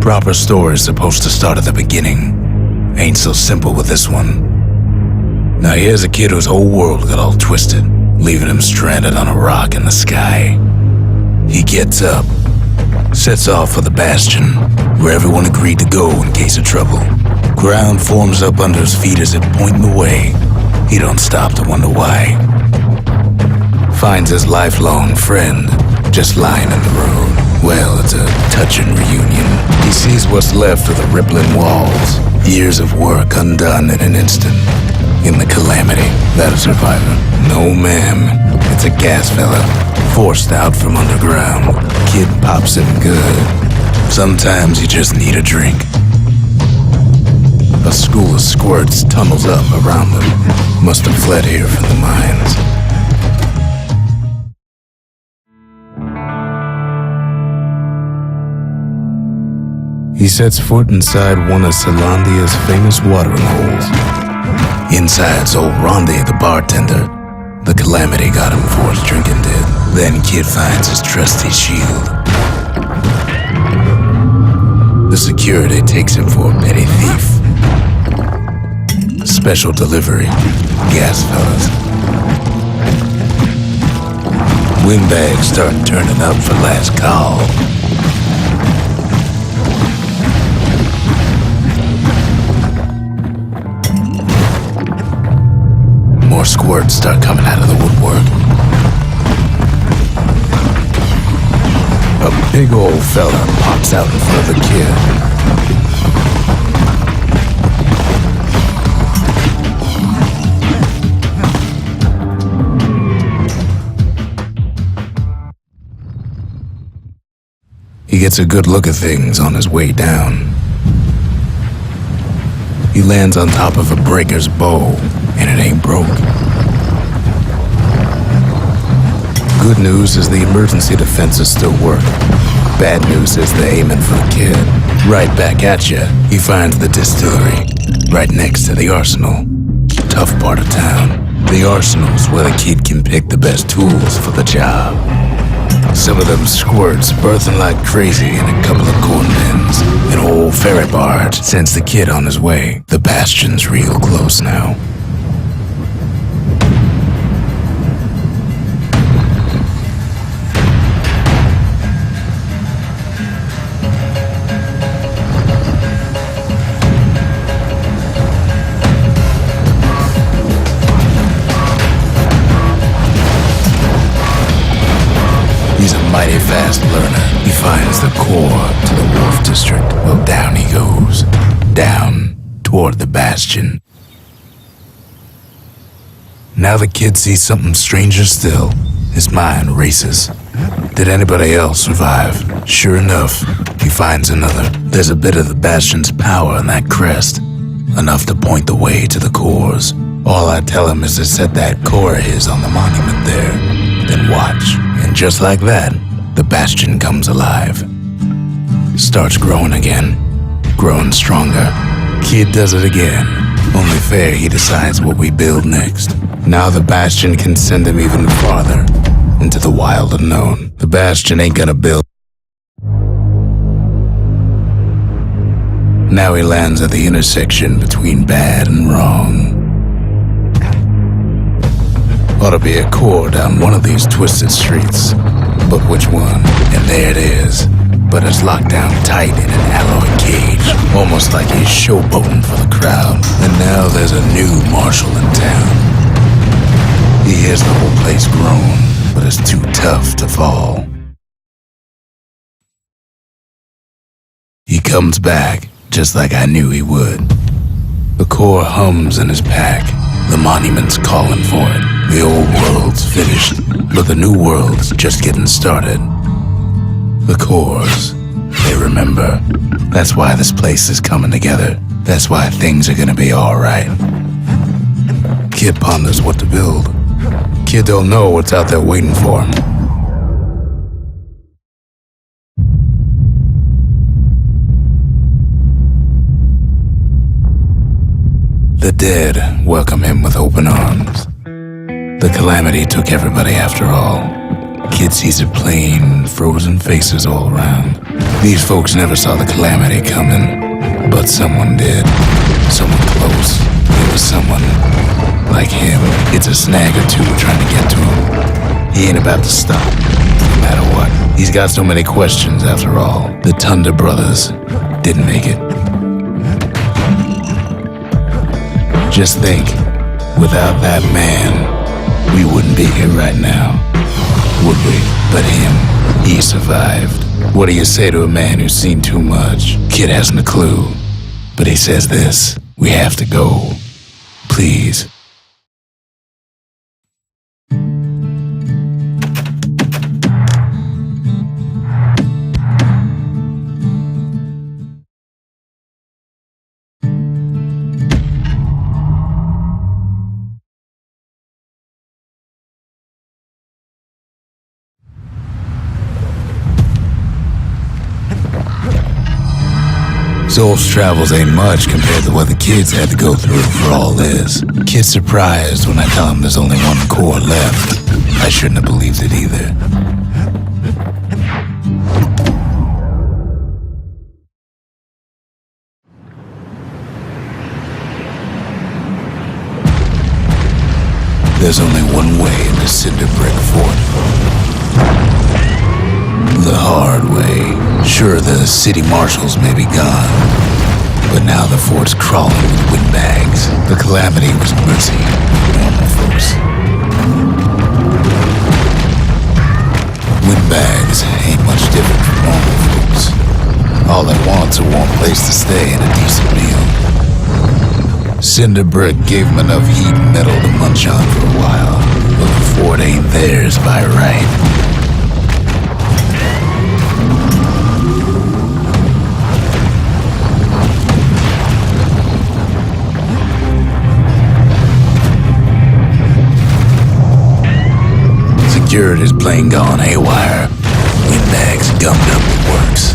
proper story's supposed to start at the beginning. Ain't so simple with this one. Now here's a kid whose whole world got all twisted, leaving him stranded on a rock in the sky. He gets up, sets off for the Bastion, where everyone agreed to go in case of trouble. Ground forms up under his feet as it pointing the way. He don't stop to wonder why. Finds his lifelong friend just lying in the road. Well, it's a touching reunion. He sees what's left of the rippling walls. Years of work undone in an instant. In the calamity, that a survivor? No, ma'am. It's a gas fella, forced out from underground. Kid pops him good. Sometimes you just need a drink. A school of squirts tunnels up around them. Must have fled here from the mines. He sets foot inside one of Salandia's famous watering holes. Inside's old Rondi, the bartender. The calamity got him for his drinking did. Then Kid finds his trusty shield. The security takes him for a petty thief. Special delivery, gas fellas. Windbags start turning up for last call. More squirts start coming out of the woodwork. A big old fella pops out in front of the kid. He gets a good look at things on his way down. He lands on top of a breaker's bow, and it ain't broke. Good news is the emergency defenses still work. Bad news is they're aiming for the kid. Right back at you, he finds the distillery, right next to the arsenal. Tough part of town. The arsenal's where the kid can pick the best tools for the job. Some of them squirts birthing like crazy in a couple of corn bins. An old ferry barge sends the kid on his way. The Bastion's real close now. He's a mighty fast learner. He finds the core to the Wharf District. Well, down he goes. Down toward the Bastion. Now the kid sees something stranger still. His mind races. Did anybody else survive? Sure enough, he finds another. There's a bit of the Bastion's power in that crest. Enough to point the way to the cores. All I tell him is to set that core of his on the monument there. Then watch. And just like that, the Bastion comes alive. Starts growing again. Growing stronger. Kid does it again. Only fair he decides what we build next. Now the Bastion can send him even farther. Into the wild unknown. The Bastion ain't gonna build. Now he lands at the intersection between bad and wrong. Ought to be a core down one of these twisted streets. But which one? And there it is. But it's locked down tight in an alloy cage. Almost like he's showboating for the crowd. And now there's a new marshal in town. He hears the whole place groan, but it's too tough to fall. He comes back, just like I knew he would. The core hums in his pack. The monument's calling for it. The old world's finished, but the new world's just getting started. The cores, they remember. That's why this place is coming together. That's why things are gonna be alright. Kid ponders what to build. Kid don't know what's out there waiting for him. The dead welcome him with open arms. The calamity took everybody after all. Kid sees it plain, frozen faces all around. These folks never saw the calamity coming, but someone did. Someone close. It was someone like him. It's a snag or two trying to get to him. He ain't about to stop, no matter what. He's got so many questions after all. The Thunder Brothers didn't make it. Just think, without that man, we wouldn't be here right now, would we? But him, he survived. What do you say to a man who's seen too much? Kid hasn't a clue, but he says this: we have to go. Please. Zolf's travels ain't much compared to what the kids had to go through for all this. Kid's surprised when I tell him there's only one core left. I shouldn't have believed it either. There's only one way into Cinder Brick Fort. The hard way. Sure, the city marshals may be gone, but now the fort's crawling with windbags. The calamity was mercy, normal folks. Windbags ain't much different from normal folks. All they want's a warm place to stay and a decent meal. Cinder Brick gave them enough heat and metal to munch on for a while, but the fort ain't theirs by right. Security's plain gone haywire. Windbags gummed up the works.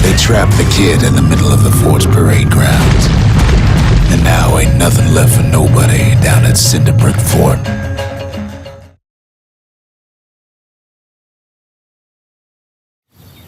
They trapped the kid in the middle of the fort's parade grounds. And now ain't nothing left for nobody down at Cinder Brick Fort.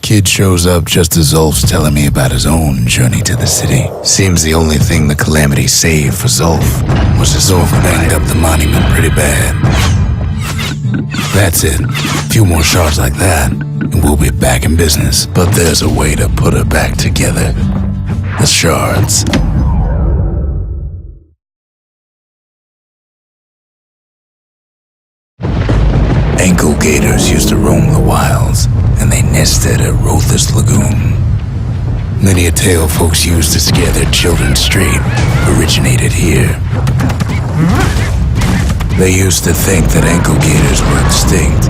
Kid shows up just as Zolf's telling me about his own journey to the city. Seems the only thing the calamity saved for Zolf was that Zolf banged up the monument pretty bad. That's it. A few more shards like that, and we'll be back in business. But there's a way to put her back together. The shards. Ankle gators used to roam the wilds, and they nested at Rothus Lagoon. Many a tale folks used to scare their children straight originated here. They used to think that ankle gators were extinct.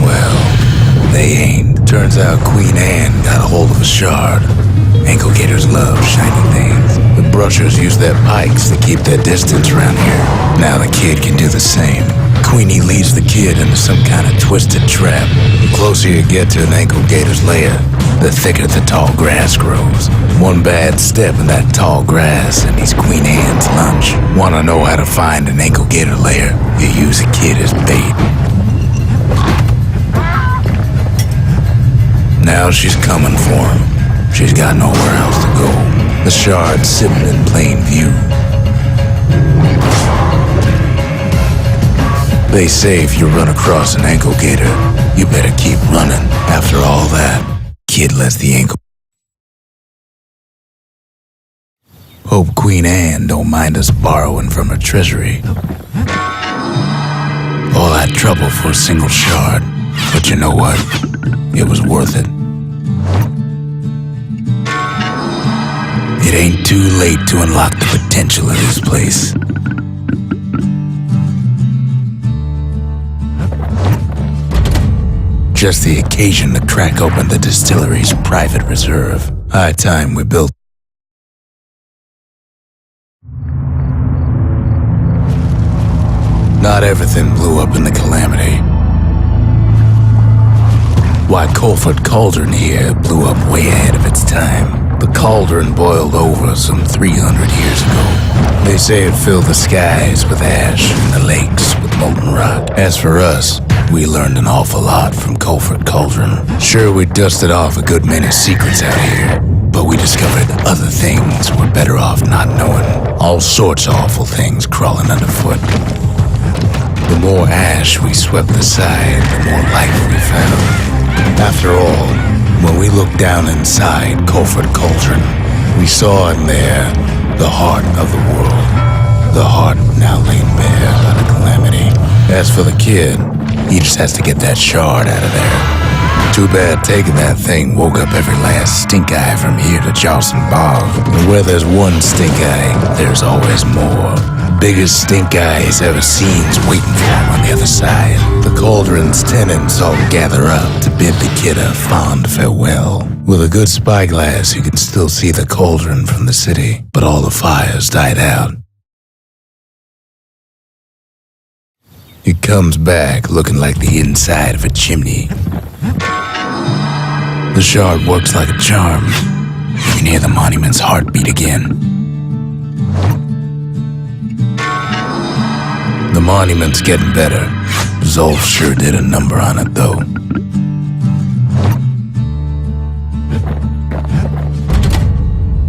Well, they ain't. Turns out Queen Anne got a hold of a shard. Ankle gators love shiny things. The brushers use their pikes to keep their distance around here. Now the kid can do the same. Queenie leads the kid into some kind of twisted trap. The closer you get to an ankle gator's lair, the thicker the tall grass grows. One bad step in that tall grass and he's Queen Anne's lunch. Wanna know how to find an ankle gator lair? You use a kid as bait. Now she's coming for him. She's got nowhere else to go. The shard's sitting in plain view. They say if you run across an ankle gator, you better keep running. After all that, kid lets the ankle. Hope Queen Anne don't mind us borrowing from her treasury. All that trouble for a single shard, but you know what? It was worth it. It ain't too late to unlock the potential of this place. Just the occasion to crack open the distillery's private reserve. High time we built. Not everything blew up in the calamity. Why, Colford Cauldron here blew up way ahead of its time. The cauldron boiled over some 300 years ago. They say it filled the skies with ash and the lakes with molten rock. As for us, We learned an awful lot from Culford Cauldron. Sure, we dusted off a good many secrets out here, but we discovered other things we're better off not knowing. All sorts of awful things crawling underfoot. The more ash we swept aside, the more life we found. After all, when we looked down inside Culford Cauldron, we saw in there the heart of the world. The heart now laid bare by the calamity. As for the kid, he just has to get that shard out of there. Too bad taking that thing woke up every last stink eye from here to Johnson Bog. And where there's one stink eye, there's always more. Biggest stink eye he's ever seen's waiting for him on the other side. The cauldron's tenants all gather up to bid the kid a fond farewell. With a good spyglass, you can still see the cauldron from the city, but all the fires died out. It comes back looking like the inside of a chimney. The shard works like a charm. You can hear the monument's heartbeat again. The monument's getting better. Zolf sure did a number on it, though.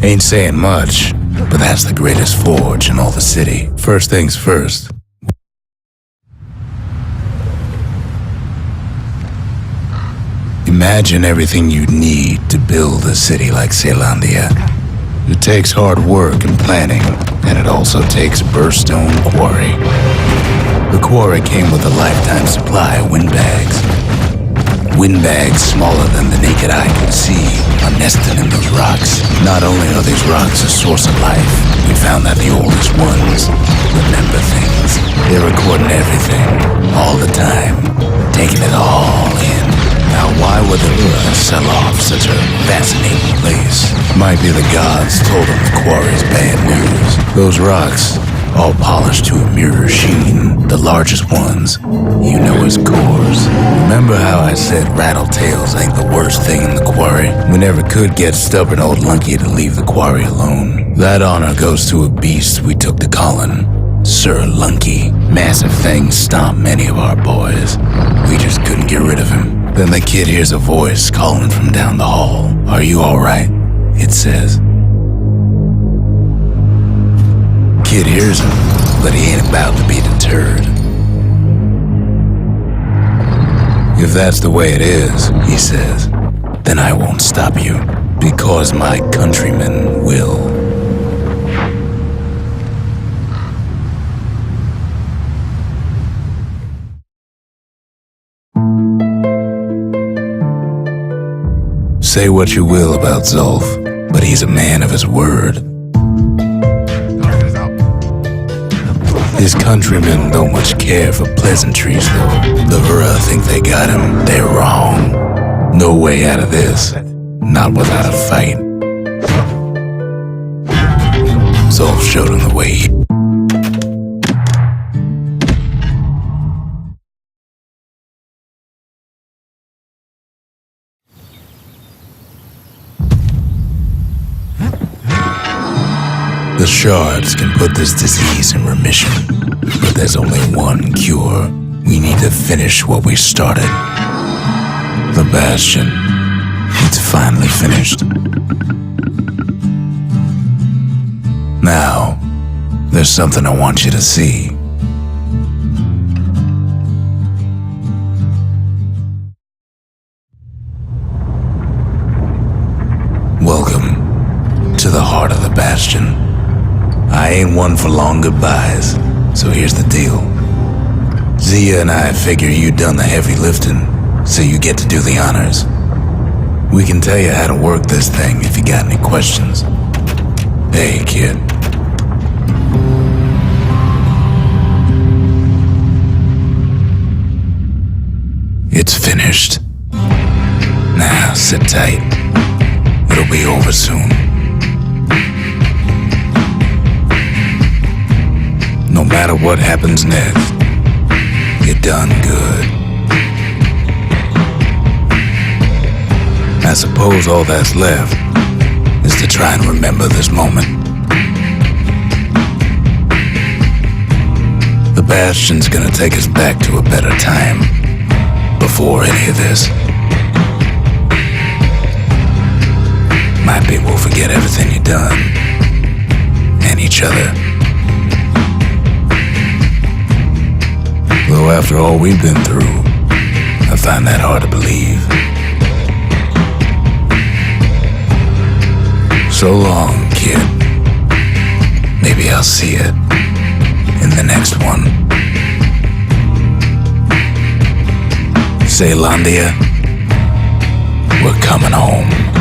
Ain't saying much, but that's the greatest forge in all the city. First things first. Imagine everything you'd need to build a city like Zealandia. It takes hard work and planning, and it also takes Burstone Quarry. The quarry came with a lifetime supply of windbags. Windbags smaller than the naked eye can see are nested in those rocks. Not only are these rocks a source of life, we found that the oldest ones remember things. They're recording everything, all the time, taking it all in. Now why would the Ura sell off such a fascinating place? Might be the gods told them the quarry's bad news. Those rocks, all polished to a mirror sheen, the largest ones, you know as cores. Remember how I said rattletails ain't the worst thing in the quarry? We never could get stubborn old Lunky to leave the quarry alone. That honor goes to a beast we took to Colin, Sir Lunky. Massive things stomped many of our boys. We just couldn't get rid of him. Then the kid hears a voice calling from down the hall. Are you alright? It says. Kid hears him, but he ain't about to be deterred. If that's the way it is, he says, then I won't stop you, because my countrymen will. Say what you will about Zolf, but he's a man of his word. His countrymen don't much care for pleasantries, though. The Ura think they got him. They're wrong. No way out of this. Not without a fight. Zolf showed him the way. The shards can put this disease in remission, but there's only one cure. We need to finish what we started. The Bastion. It's finally finished. Now, there's something I want you to see. Welcome to the heart of the Bastion. I ain't one for long goodbyes, so here's the deal. Zia and I figure you done the heavy lifting, so you get to do the honors. We can tell you how to work this thing if you got any questions. Hey, kid. It's finished. Now, sit tight. It'll be over soon. No matter what happens next, you're done good. I suppose all that's left is to try and remember this moment. The Bastion's gonna take us back to a better time. before any of this. Might be we'll forget everything you've done, and each other. Though after all we've been through, I find that hard to believe. So long, kid. Maybe I'll see it in the next one. Zealandia, we're coming home.